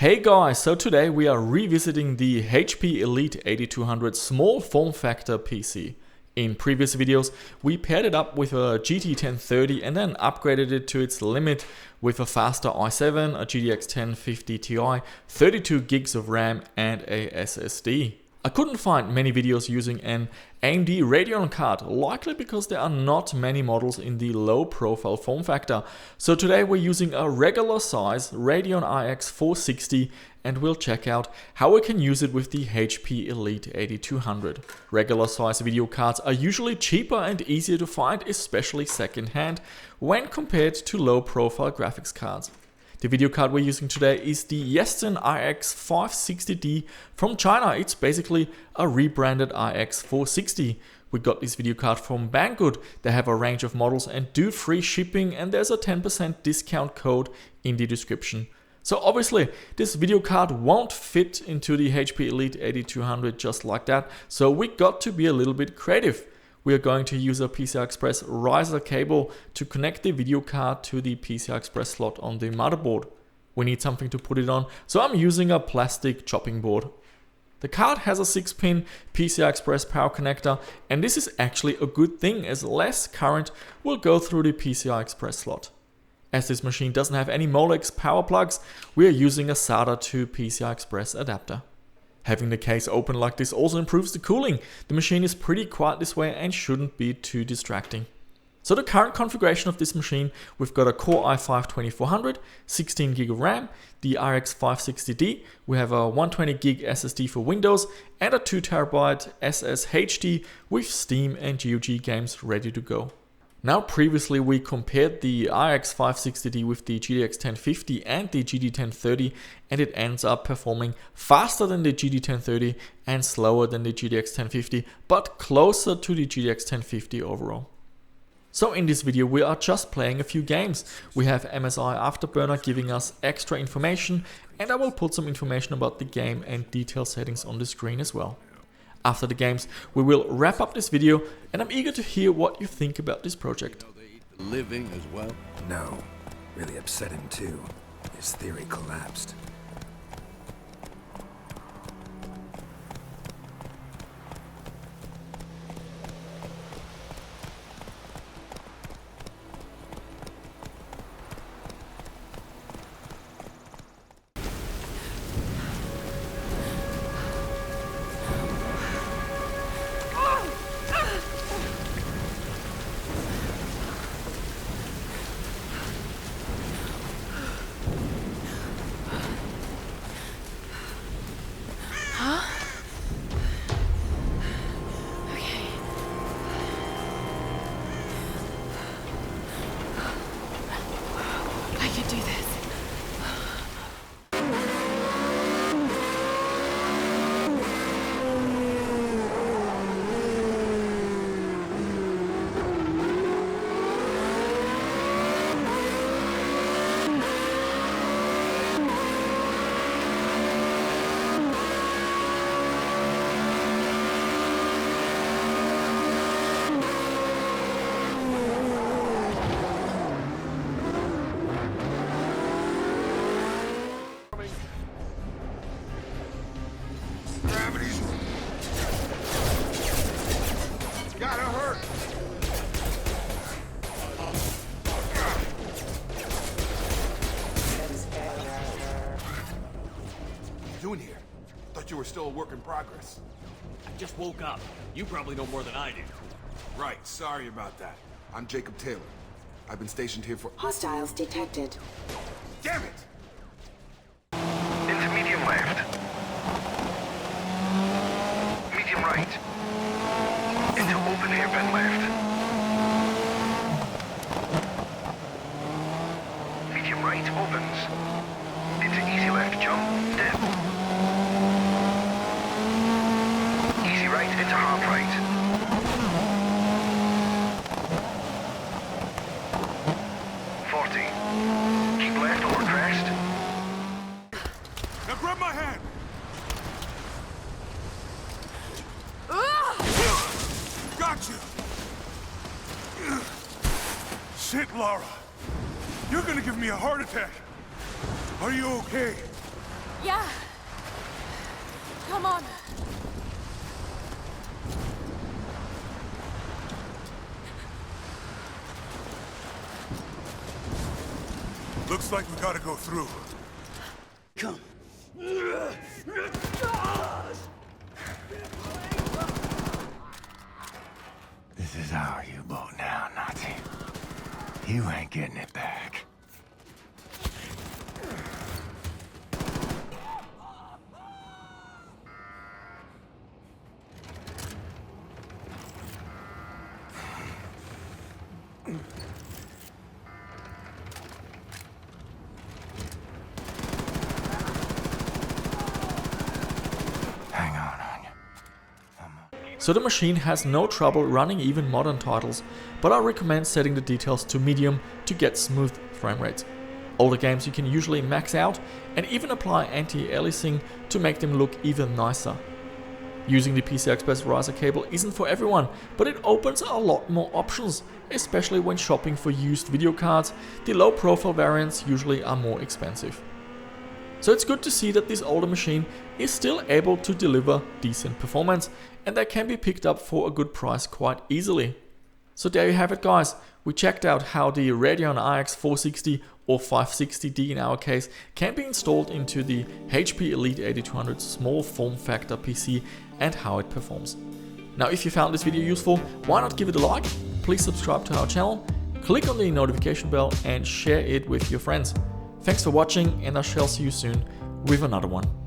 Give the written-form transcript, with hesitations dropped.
Hey guys, so today we are revisiting the HP Elite 8200 small form factor PC. In previous videos, we paired it up with a GT 1030 and then upgraded it to its limit with a faster i7, a GTX 1050 Ti, 32 gigs of RAM and a SSD. I couldn't find many videos using an AMD Radeon card, likely because there are not many models in the low profile form factor. So today we're using a regular size Radeon RX 460 and we'll check out how we can use it with the HP Elite 8200. Regular size video cards are usually cheaper and easier to find, especially second-hand, when compared to low profile graphics cards. The video card we're using today is the Yeston RX 560D from China. It's basically a rebranded RX 460. We got this video card from Banggood. They have a range of models and do free shipping, and there's a 10% discount code in the description. So obviously this video card won't fit into the HP Elite 8200 just like that, so we got to be a little bit creative. We are going to use a PCI Express riser cable to connect the video card to the PCI Express slot on the motherboard. We need something to put it on, so I'm using a plastic chopping board. The card has a 6-pin PCI Express power connector, and this is actually a good thing as less current will go through the PCI Express slot. As this machine doesn't have any Molex power plugs, we are using a SATA to PCI Express adapter. Having the case open like this also improves the cooling. The machine is pretty quiet this way and shouldn't be too distracting. So the current configuration of this machine, we've got a Core i5-2400, 16GB of RAM, the RX 560D, we have a 120GB SSD for Windows, and a 2TB SSHD with Steam and GOG games ready to go. Now previously we compared the RX 560D with the GTX 1050 and the GT 1030, and it ends up performing faster than the GT 1030 and slower than the GTX 1050, but closer to the GTX 1050 overall. So in this video we are just playing a few games. We have MSI Afterburner giving us extra information, and I will put some information about the game and detail settings on the screen as well. After the games, we will wrap up this video, and I'm eager to hear what you think about this project. Living as well? No, really upset him too. His theory collapsed. Do this. Gotta hurt! What are you doing here? Thought you were still a work in progress. I just woke up. You probably know more than I do. Right, sorry about that. I'm Jacob Taylor. I've been stationed here for— Hostiles detected. Damn it! Into medium left. Medium right. Into open hairpin left. Medium right opens. Into easy left jump, dip. Easy right into hard right. Keep left over crest. Now grab my hand! Gotcha! Shit, Laura. You're gonna give me a heart attack. Are you okay? Yeah. Come on. Looks like we gotta go through. Come. This is our U-boat now, Nazi. You ain't getting it back. Hang on, Anya. So the machine has no trouble running even modern titles, but I recommend setting the details to medium to get smooth frame rates. Older games you can usually max out and even apply anti-aliasing to make them look even nicer. Using the PCI Express riser cable isn't for everyone, but it opens a lot more options, especially when shopping for used video cards. The low profile variants usually are more expensive. So it's good to see that this older machine is still able to deliver decent performance and that can be picked up for a good price quite easily. So there you have it guys, we checked out how the Radeon RX 460 or 560D in our case can be installed into the HP Elite 8200 small form factor PC and how it performs. Now if you found this video useful, why not give it a like, please subscribe to our channel, click on the notification bell and share it with your friends. Thanks for watching and I shall see you soon with another one.